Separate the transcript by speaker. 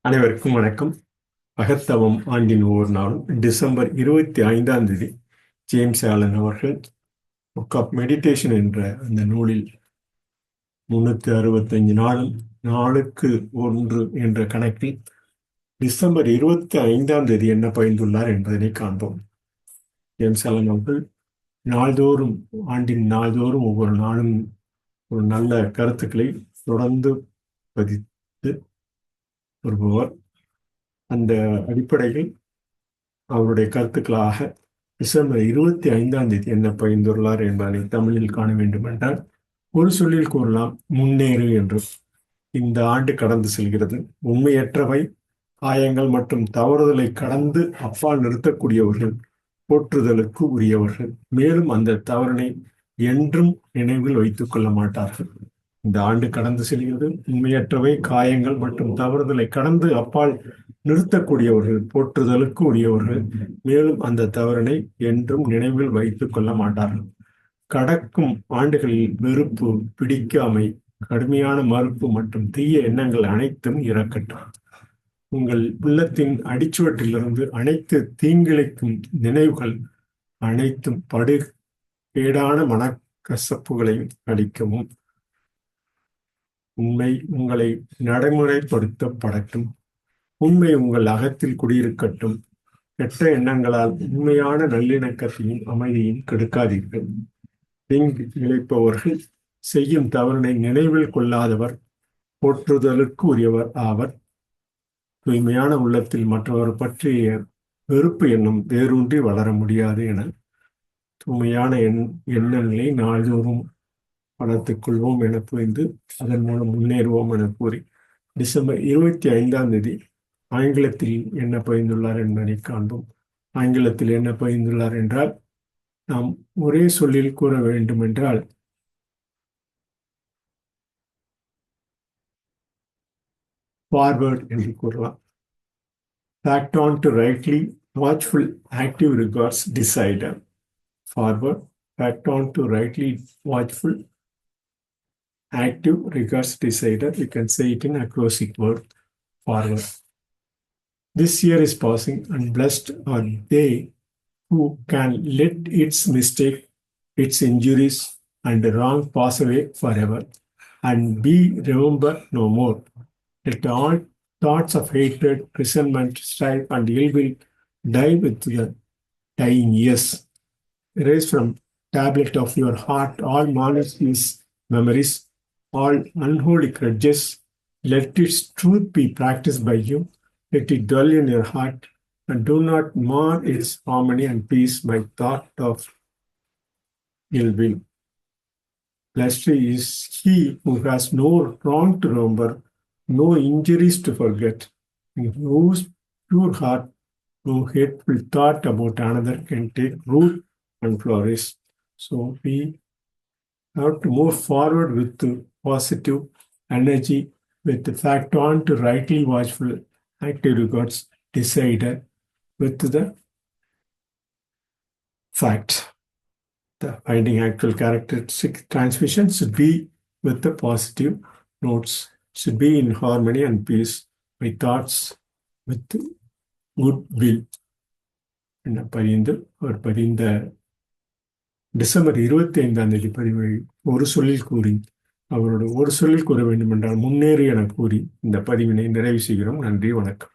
Speaker 1: அனைவருக்கும் வணக்கம். அகத்தவம் ஆண்டின் ஒவ்வொரு நாளும் டிசம்பர் 25ஆம் தேதி ஜேம்ஸ் ஆலன் அவர்கள் புக் ஆஃப் மெடிடேஷன் என்ற அந்த நூலில் 365 நாளும் நாளுக்கு ஒன்று என்ற கணக்கில் டிசம்பர் 25ஆம் தேதி என்ன பகிர்ந்துள்ளார் என்பதனை காண்போம். ஜேம்ஸ் ஆலன் அவர்கள் நாள்தோறும் நாள்தோறும் ஒவ்வொரு நாளும் ஒரு நல்ல கருத்துக்களை தொடர்ந்து பதித்து வருபவர். அந்த அடிப்படையில் அவருடைய கருத்துக்களாக டிசம்பர் 25ஆம் தேதி என்ன பகிர்ந்துள்ளார் என்பதனை தமிழில் காண வேண்டும் என்றால், ஒரு சொல்லில் கூறலாம் முன்னேறு என்று. இந்த ஆண்டு கடந்து செல்கிறது. உண்மையற்றவை, காயங்கள் மற்றும் தவறுதலை கடந்து அப்பால் நிறுத்தக்கூடியவர்கள் போற்றுதலுக்கு உரியவர்கள். மேலும் அந்த தவறினை என்றும் நினைவில் வைத்துக் கொள்ள மாட்டார்கள். இந்த ஆண்டு கடந்து செல்கிறது. உண்மையற்றவை, காயங்கள் மற்றும் தவறுதலை கடந்து அப்பால் நிறுத்தக்கூடியவர்கள் போற்றுதலுக்கு உரியவர்கள். மேலும் அந்த தவறினை என்றும் நினைவில் வைத்துக் கொள்ள மாட்டார்கள். கடக்கும் ஆண்டுகளில் வெறுப்பு, பிடிக்காமை, கடுமையான மறுப்பு மற்றும் தீய எண்ணங்கள் அனைத்தும் இறக்கட்டும். உங்கள் உள்ளத்தின் அடிச்சுவட்டிலிருந்து அனைத்து தீங்கிழைக்கும் நினைவுகள் அனைத்தும் கேடான மனக்கசப்புகளையும் அளிக்கவும். உண்மை உங்களை நடைமுறைப்படுத்தப்படட்டும். உண்மை உங்கள் அகத்தில் குடியிருக்கட்டும். கெட்ட எண்ணங்களால் உண்மையான நல்லிணக்கத்தையும் அமைதியும் கெடுக்காதீர்கள். தீங்கு இழைப்பவர்கள் செய்யும் தவறினை நினைவில் கொள்ளாதவர் போற்றுதலுக்கு உரியவர் ஆவர். தூய்மையான உள்ளத்தில் மற்றவர் பற்றிய வெறுப்பு எண்ணம் வேரூன்றி வளர முடியாது என தூய்மையான எண்ணங்களை நாள்தோறும் வளர்த்துக் கொள்வோம் என புரிந்து அதன் மூலம் முன்னேறுவோம் என கூறி டிசம்பர் 25ஆம் தேதி ஆங்கிலத்தில் என்ன பகிர்ந்துள்ளார் என்பதை காண்போம். ஆங்கிலத்தில் என்ன பகிர்ந்துள்ளார் என்றால், நாம் ஒரே சொல்லில் கூற வேண்டும் என்றால் ஃபார்வர்ட் என்று கூறலாம். Fact on to rightly watchful active regards decider. Forward, fact on to rightly watchful active regards decider. We can say it in acrostic word, forward. This year is passing, and blessed are they who can let its mistake, its injuries, and wrong pass away forever, and be remembered no more. Let all thoughts of hatred, resentment, strife, and ill will die with the dying years. Erase from tablet of your heart all malicious memories, all unholy grudges. Let its truth be practiced by you. Let it dwell in your heart, and do not mar its harmony and peace by thought of ill will. Blessed is he who has no wrong to remember, no injuries to forget, in whose pure heart no hateful thought about another can take root and flourish. So we have to move forward with the positive energy, with the fact on to rightly watchful active regards decider, with the fact. The finding actual characteristic transmission should be with the positive notes, should be in harmony and peace, my thoughts with good will. என பதிந்து அவர் பதிந்த December 25ஆம் தேதி பதிவை ஒரு சொல்லில் கூறி, அவரோட ஒரு சொல்லில் கூற வேண்டும் என்றால் முன்னேறு என கூறி இந்த பதிவினை நிறைவு செய்கிறோம். நன்றி, வணக்கம்.